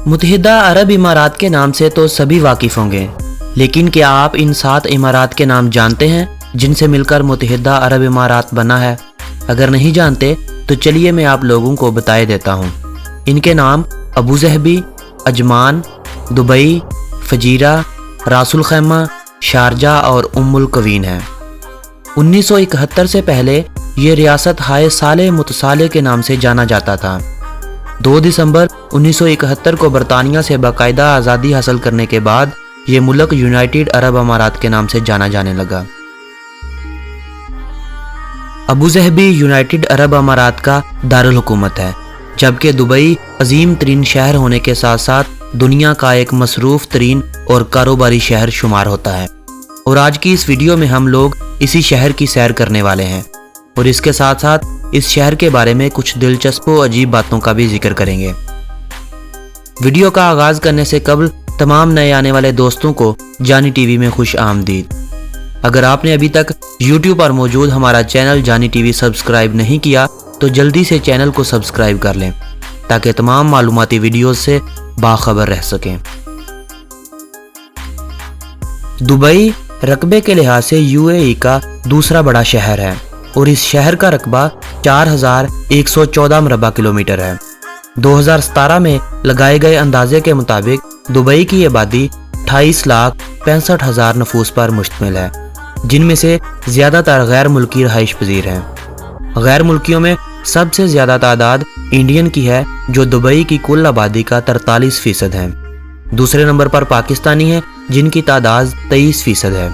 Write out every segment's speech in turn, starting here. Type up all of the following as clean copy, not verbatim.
متحدہ عرب امارات کے نام سے تو سبھی واقف ہوں گے، لیکن کیا آپ ان 7 امارات کے نام جانتے ہیں جن سے مل کر متحدہ عرب امارات بنا ہے؟ اگر نہیں جانتے تو چلیے میں آپ لوگوں کو بتائے دیتا ہوں۔ ان کے نام Abu Dhabi, عجمان، Dubai, Fujairah, Ras Al Khaimah, Sharjah اور ام القوین ہیں۔ 1971 سے پہلے یہ ریاست ہائے صالح متصالح کے نام سے جانا جاتا تھا۔ 2 دسمبر 1971 کو برطانیہ سے باقاعدہ آزادی حاصل کرنے کے بعد یہ ملک یونائٹڈ عرب امارات کے نام سے جانا جانے لگا۔ ابوظہبی یونائٹڈ عرب امارات کا دارالحکومت ہے، جبکہ دبئی عظیم ترین شہر ہونے کے ساتھ ساتھ دنیا کا ایک مصروف ترین اور کاروباری شہر شمار ہوتا ہے۔ اور آج کی اس ویڈیو میں ہم لوگ اسی شہر کی سیر کرنے والے ہیں، اور اس کے ساتھ ساتھ اس شہر کے بارے میں کچھ دلچسپ و عجیب باتوں کا بھی ذکر کریں گے۔ ویڈیو کا آغاز کرنے سے قبل تمام نئے آنے والے دوستوں کو جانی ٹی وی میں خوش آمدید۔ اگر آپ نے ابھی تک یوٹیوب پر موجود ہمارا چینل جانی ٹی وی سبسکرائب نہیں کیا تو جلدی سے چینل کو سبسکرائب کر لیں تاکہ تمام معلوماتی ویڈیوز سے باخبر رہ سکیں۔ دبئی رقبے کے لحاظ سے UAE کا دوسرا بڑا شہر ہے اور اس شہر کا رقبہ 4114 مربع کلومیٹر ہے۔ 2017 میں لگائے گئے اندازے کے مطابق دبئی کی آبادی 28,65,000 نفوس پر مشتمل ہے، جن میں سے زیادہ تر غیر ملکی رہائش پذیر ہیں۔ غیر ملکیوں میں سب سے زیادہ تعداد انڈین کی ہے جو دبئی کی کل آبادی کا 43% ہے۔ دوسرے نمبر پر پاکستانی ہیں جن کی تعداد 23% ہے۔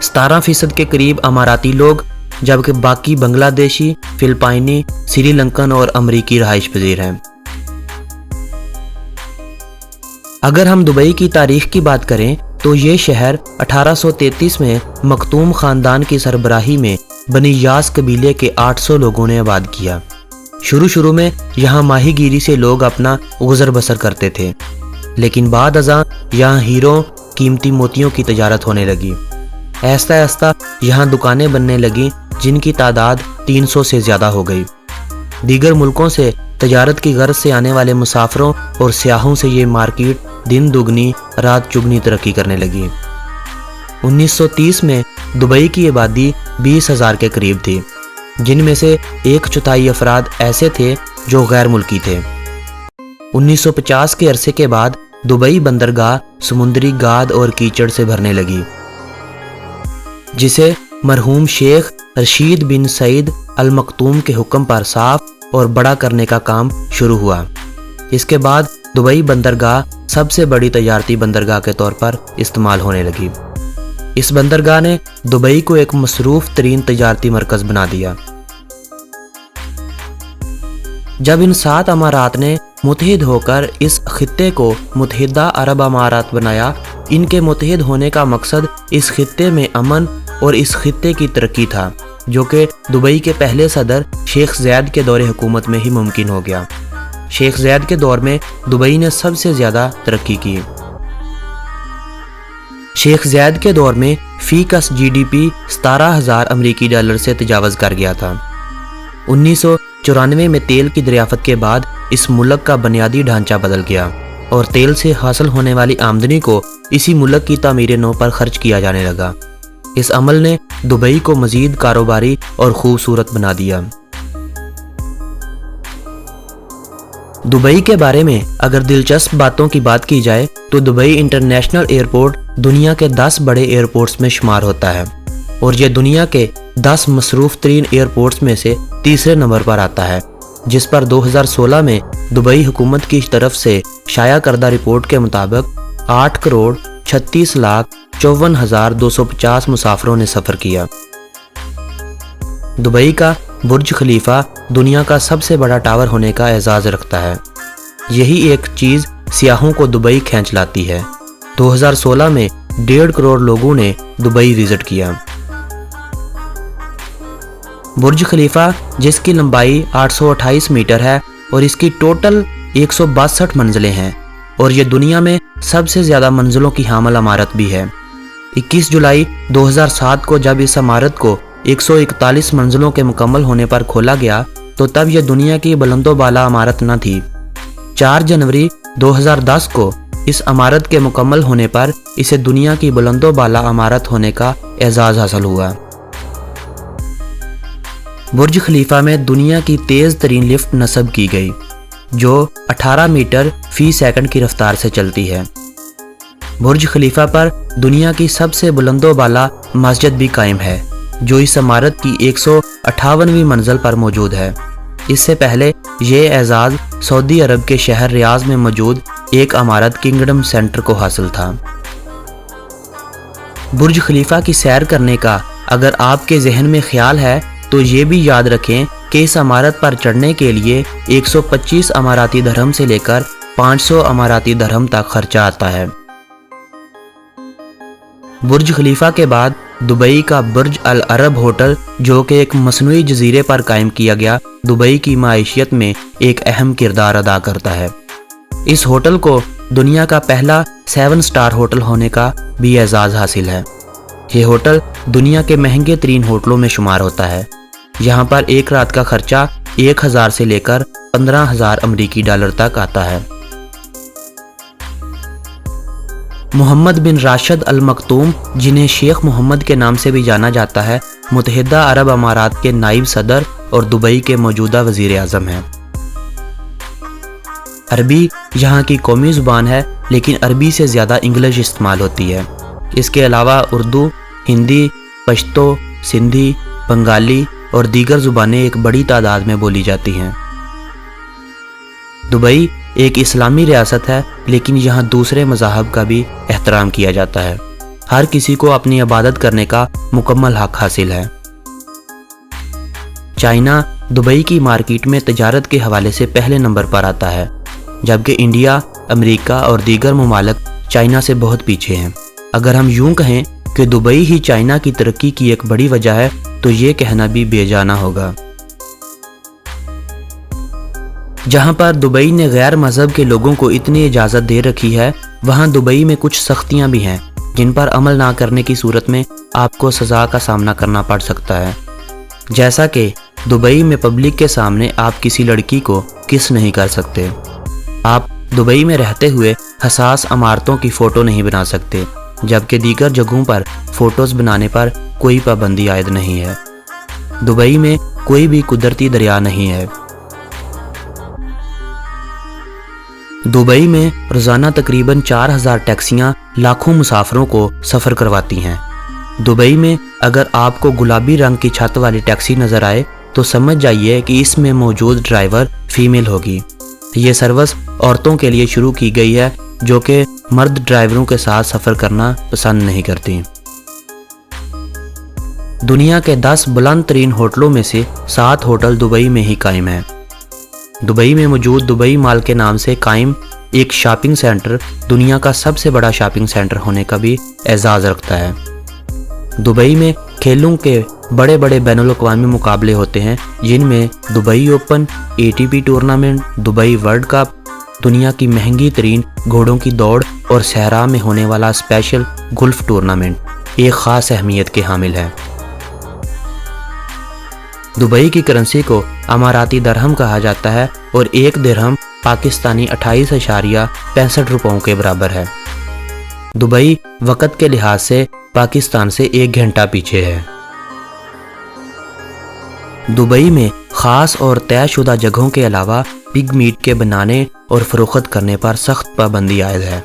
17% کے قریب اماراتی لوگ، جبکہ باقی بنگلہ دیشی، فلپائنی، سری لنکن اور امریکی رہائش پذیر ہیں۔ اگر ہم دبئی کی تاریخ کی بات کریں تو یہ شہر 1833 میں مختوم خاندان کی سربراہی میں بنی یاس قبیلے کے 800 لوگوں نے آباد کیا۔ شروع میں یہاں ماہی گیری سے لوگ اپنا گزر بسر کرتے تھے، لیکن بعد ازاں یہاں ہیروں، قیمتی موتیوں کی تجارت ہونے لگی۔ آہستہ آہستہ یہاں دکانیں بننے لگیں جن کی تعداد 300 سے زیادہ ہو گئی۔ دیگر ملکوں سے تجارت کی غرض سے آنے والے مسافروں اور سیاحوں سے یہ مارکیٹ دن دگنی رات چگنی ترقی کرنے لگی۔ 1930 میں دبئی کی آبادی 20,000 کے قریب تھی، جن میں سے 1/4 افراد ایسے تھے جو غیر ملکی تھے۔ 1950 کے عرصے کے بعد دبئی بندرگاہ سمندری گاد اور کیچڑ سے بھرنے لگی، جسے مرحوم شیخ رشید بن سعید المکتوم کے حکم پر صاف اور بڑا کرنے کا کام شروع ہوا۔ اس کے بعد دبئی بندرگاہ سب سے بڑی تجارتی بندرگاہ کے طور پر استعمال ہونے لگی۔ اس بندرگاہ نے دبئی کو ایک مصروف ترین تجارتی مرکز بنا دیا۔ جب ان 7 امارات نے متحد ہو کر اس خطے کو متحدہ عرب امارات بنایا، ان کے متحد ہونے کا مقصد اس خطے میں امن اور اس خطے کی ترقی تھا، جو کہ دبئی کے پہلے صدر شیخ زید کے دور حکومت میں ہی ممکن ہو گیا۔ شیخ زید کے دور میں دبئی نے سب سے زیادہ ترقی کی۔ شیخ زید کے دور میں فی کس GDP 17,000 امریکی ڈالر سے تجاوز کر گیا تھا۔ 1994 میں تیل کی دریافت کے بعد اس ملک کا بنیادی ڈھانچہ بدل گیا اور تیل سے حاصل ہونے والی آمدنی کو اسی ملک کی تعمیر نو پر خرچ کیا جانے لگا۔ اس عمل نے دبئی کو مزید کاروباری اور خوبصورت بنا دیا۔ دبئی کے بارے میں اگر دلچسپ باتوں کی بات کی جائے تو دبئی انٹرنیشنل ایئرپورٹ دنیا کے 10 بڑے ایئرپورٹس میں شمار ہوتا ہے، اور یہ دنیا کے 10 مصروف ترین ایئرپورٹس میں سے تیسرے نمبر پر آتا ہے، جس پر 2016 میں دبئی حکومت کی طرف سے شائع کردہ رپورٹ کے مطابق 8,36,54,250 مسافروں نے سفر کیا۔ دبئی کا برج خلیفہ دنیا کا سب سے بڑا ٹاور ہونے کا اعزاز رکھتا ہے۔ یہی ایک چیز سیاحوں کو دبئی کھینچ لاتی ہے۔ 2016 میں 1.5 کروڑ لوگوں نے دبئی وزٹ کیا۔ برج خلیفہ، جس کی لمبائی 828 میٹر ہے اور اس کی ٹوٹل 162 منزلیں ہیں، اور یہ دنیا میں سب سے زیادہ منزلوں کی حامل عمارت بھی ہے۔ 21 جولائی 2007 کو جب اس عمارت کو 141 منزلوں کے مکمل ہونے پر کھولا گیا تو تب یہ دنیا کی بلند و بالا عمارت نہ تھی۔ 4 जनवरी 2010 को इस इमारत के मुकम्मल होने पर इसे दुनिया की बुलंदो बाला इमारत होने का एजाज़ हासिल हुआ। बुर्ज खलीफा में दुनिया की तेज़ तरीन लिफ्ट नस्ब की गई जो 18 मीटर फी सेकंड की रफ्तार से चलती है। बुर्ज खलीफा पर दुनिया की सबसे बुलंदो बाला मस्जिद भी कायम है जो इस इमारत की 158वीं मंजिल पर मौजूद है। इससे पहले ये एजाज़ सऊदी अरब के शहर रियाज में मौजूद एक इमारत किंगडम सेंटर को हासिल था। बुर्ज खलीफा की सैर करने का अगर आपके जहन में ख्याल है तो ये भी याद रखें कि इस इमारत पर चढ़ने के लिए 125 अमाराती दरहम से लेकर 500 अमाराती दरहम तक खर्चा आता है। बुर्ज खलीफा के बाद दुबई का बुर्ज अल अरब होटल जो कि एक मसनूई जजीरे पर कायम किया गया दुबई की माइशियत में एक अहम किरदार अदा करता है। इस होटल को दुनिया का पहला 7 स्टार होटल होने का भी एजाज़ हासिल है। ये होटल दुनिया के महंगे तरीन होटलों में शुमार होता है। यहाँ पर एक रात का खर्चा 1000 से लेकर 15,000 अमरीकी डॉलर तक आता है। मोहम्मद बिन राशिद अल मखतूम, जिन्हें शेख मोहम्मद के नाम से भी जाना जाता है, मुत्तहिदा अरब अमारात के नाइब सदर और दुबई के मौजूदा वजीर आज़म हैं। अरबी यहाँ की कौमी ज़ुबान है लेकिन अरबी से ज़्यादा इंग्लिश इस्तेमाल होती है। इसके अलावा उर्दू, हिंदी, पश्तो, सिंधी, बंगाली और दीगर ज़ुबानें एक बड़ी तादाद में बोली जाती हैं। दुबई एक इस्लामी रियासत है लेकिन यहाँ दूसरे मज़ाहब का भी एहतराम किया जाता है। हर किसी को अपनी इबादत करने का मुकम्मल हक हासिल है। चाइना दुबई की मार्केट में तजारत के हवाले से पहले नंबर पर आता है, जबकि इंडिया, अमेरिका और दीगर ममालिक चाइना से बहुत पीछे हैं। अगर हम यूं कहें कि दुबई ही चाइना की तरक्की की एक बड़ी वजह है तो ये कहना भी बेजाना होगा। जहां पर दुबई ने गैर मजहब के लोगों को इतनी इजाज़त दे रखी है, वहां दुबई में कुछ सख्तियां भी हैं जिन पर अमल ना करने की सूरत में आपको सज़ा का सामना करना पड़ सकता है। जैसा कि दुबई में पब्लिक के सामने आप किसी लड़की को किस नहीं कर सकते। आप दुबई में रहते हुए हसास इमारतों की फ़ोटो नहीं बना सकते, जबकि दीगर जगहों पर फ़ोटोज़ बनाने पर कोई पाबंदी आयद नहीं है। दुबई में कोई भी कुदरती दरिया नहीं है। दुबई में रोज़ाना तकरीबन 4000 टैक्सियाँ लाखों मुसाफिरों को सफ़र करवाती हैं। दुबई में अगर आपको गुलाबी रंग की छत वाली टैक्सी नज़र आए तो समझ जाइए कि इसमें मौजूद ड्राइवर फीमेल होगी। ये सर्विस औरतों के लिए शुरू की गई है जो कि मर्द ड्राइवरों के साथ सफ़र करना पसंद नहीं करती। दुनिया के 10 बुलंद तरीन होटलों में से 7 होटल दुबई में ही कायम हैं। दुबई में मौजूद दुबई मॉल के नाम से कायम एक शॉपिंग सेंटर दुनिया का सबसे बड़ा शॉपिंग सेंटर होने का भी एजाज़ रखता है। दुबई में खेलों के बड़े बड़े बैनुल अक़वामी मुकाबले होते हैं जिनमें Dubai open, ATP tournament, Dubai world cup, दुनिया की महंगी तरीन घोड़ों की दौड़ और सहरा में होने वाला स्पेशल गोल्फ टूर्नामेंट एक ख़ास अहमियत के हामिल है। दुबई की करेंसी को अमाराती दरहम कहा जाता है और एक दिरहम पाकिस्तानी 28.65 रुपयों के बराबर है। दुबई वक़्त के लिहाज से पाकिस्तान से 1 घंटा पीछे है। दुबई में ख़ास और तयशुदा जगहों के अलावा पिग मीट के बनाने और फ़रोख्त करने पर सख्त पाबंदी आयद है।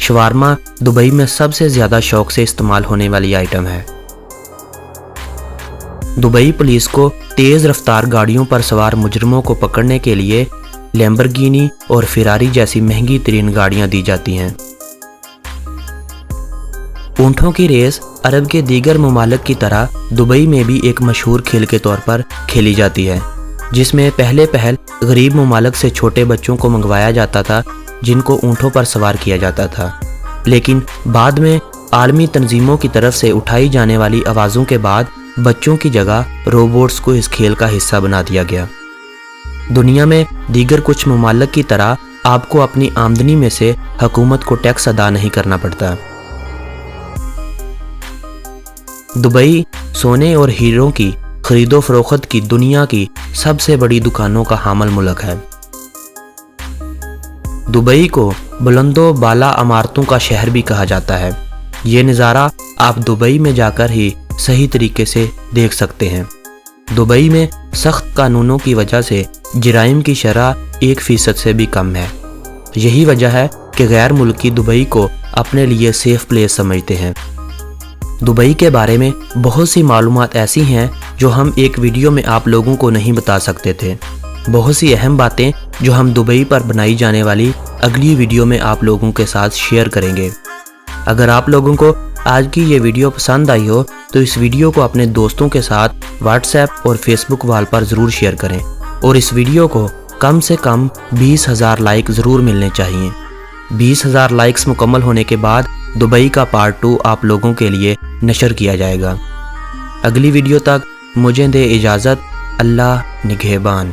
शवारमा दुबई में सबसे ज़्यादा शौक से इस्तेमाल होने वाली आइटम है। दुबई पुलिस को तेज़ रफ्तार गाड़ियों पर सवार मुजरमों को पकड़ने के लिए लैम्बोर्गिनी और फेरारी जैसी महंगी तरीन गाड़ियां दी जाती हैं। ऊँटों की रेस अरब के दीगर ममालिक की तरह दुबई में भी एक मशहूर खेल के तौर पर खेली जाती है, जिसमें पहले पहल गरीब ममालिक से छोटे बच्चों को मंगवाया जाता था जिनको ऊँटों पर सवार किया जाता था, लेकिन बाद में आलमी तंजीमों की तरफ से उठाई जाने वाली आवाज़ों के बाद बच्चों की जगह रोबोट्स को इस खेल का हिस्सा बना दिया गया। दुनिया में दीगर कुछ ममालिक की तरह आपको अपनी आमदनी में से हुकूमत को टैक्स अदा नहीं करना पड़ता। दुबई सोने और हीरों की खरीदो फरोख्त की दुनिया की सबसे बड़ी दुकानों का हामिल मुल्क है। दुबई को बुलंदो बाला इमारतों का शहर भी कहा जाता है। ये नज़ारा आप दुबई में जाकर ही सही तरीके से देख सकते हैं। दुबई में सख्त कानूनों की वजह से जराइम की शरह 1% से भी कम है। यही वजह है कि गैर मुल्की दुबई को अपने लिए सेफ प्लेस समझते हैं। दुबई के बारे में बहुत सी मालूमात ऐसी हैं जो हम एक वीडियो में आप लोगों को नहीं बता सकते थे। बहुत सी अहम बातें जो हम दुबई पर बनाई जाने वाली अगली वीडियो में आप लोगों के साथ शेयर करेंगे। अगर आप लोगों को आज की ये वीडियो पसंद आई हो तो इस वीडियो को अपने दोस्तों के साथ व्हाट्सएप और फेसबुक वॉल पर ज़रूर शेयर करें और इस वीडियो को कम से कम 20,000 लाइक ज़रूर मिलने चाहिए। 20,000 लाइक्स मुकम्मल होने के बाद दुबई का पार्ट 2 आप लोगों के लिए नशर किया जाएगा। अगली वीडियो तक मुझे दे इजाज़त। अल्लाह निगहबान।